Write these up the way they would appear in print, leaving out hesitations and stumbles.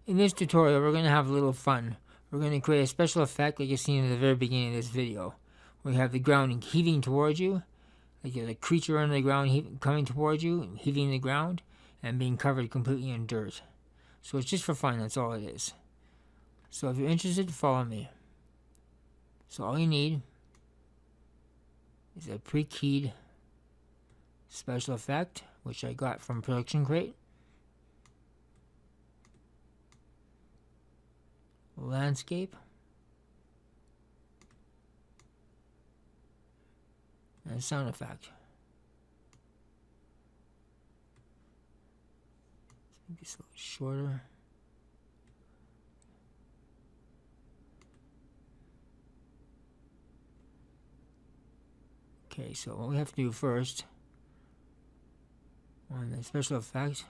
In this tutorial, we're going to have a little fun. We're going to create a special effect like you've seen at the very beginning of this video. We have the ground heaving towards you, like there's a creature under the ground coming towards you, heaving the ground, and being covered completely in dirt. So it's just for fun, that's all it is. So if you're interested, follow me. So all you need is a pre-keyed special effect, which I got from Production Crate. Landscape. And sound effect. Maybe it's a little shorter. Okay, so what we have to do first, on the special effects,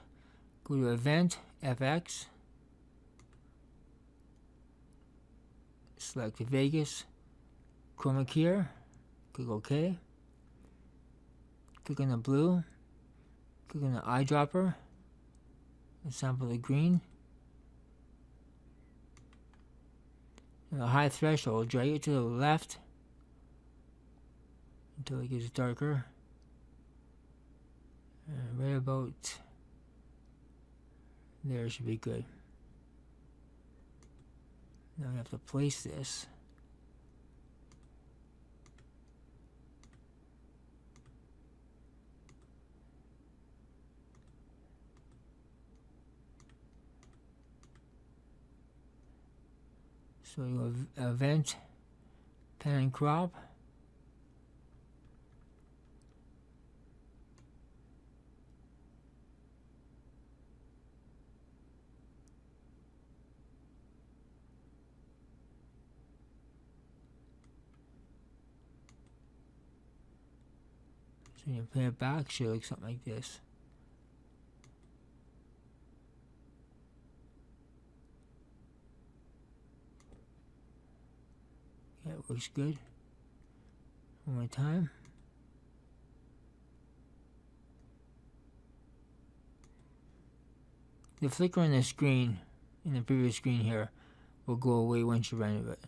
go to Event, FX, select Vegas, Chroma Key, click OK, click on the blue, click on the eyedropper, and sample the green, and the high threshold, drag it to the left until it gets darker, and right about there should be good. Now we have to place this. So you have Event, Pan and Crop. So you play it back, should look something like this. Yeah, it looks good. One more time. The flicker on the screen, in the previous screen here, will go away once you render it.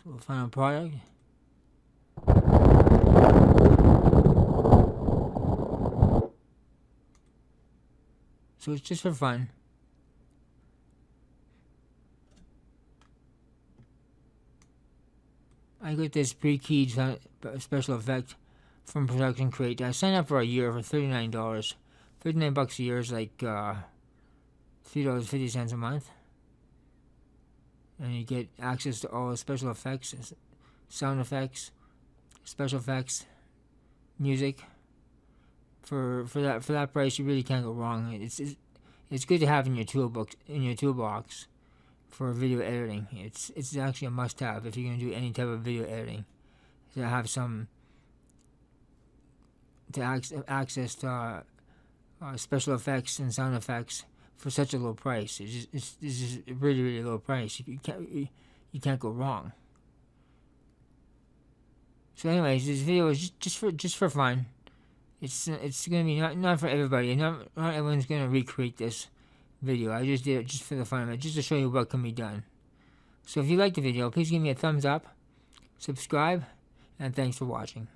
So the final product. So it's just for fun. I got this pre-keyed special effect from Production Crate. I signed up for a year for $39. $39 a year is like $3.50 a month. And you get access to all the special effects, sound effects, special effects, music. For that price, you really can't go wrong. It's good to have in your toolbox for video editing. It's actually a must-have if you're gonna do any type of video editing. To have some access to special effects and sound effects for such a low price. It's just a really, really low price. You can't go wrong. So anyways, this video is just for fun. It's gonna be not for everybody. Not everyone's gonna recreate this video. I just did it just for the fun of it, just to show you what can be done. So if you liked the video, please give me a thumbs up, subscribe, and thanks for watching.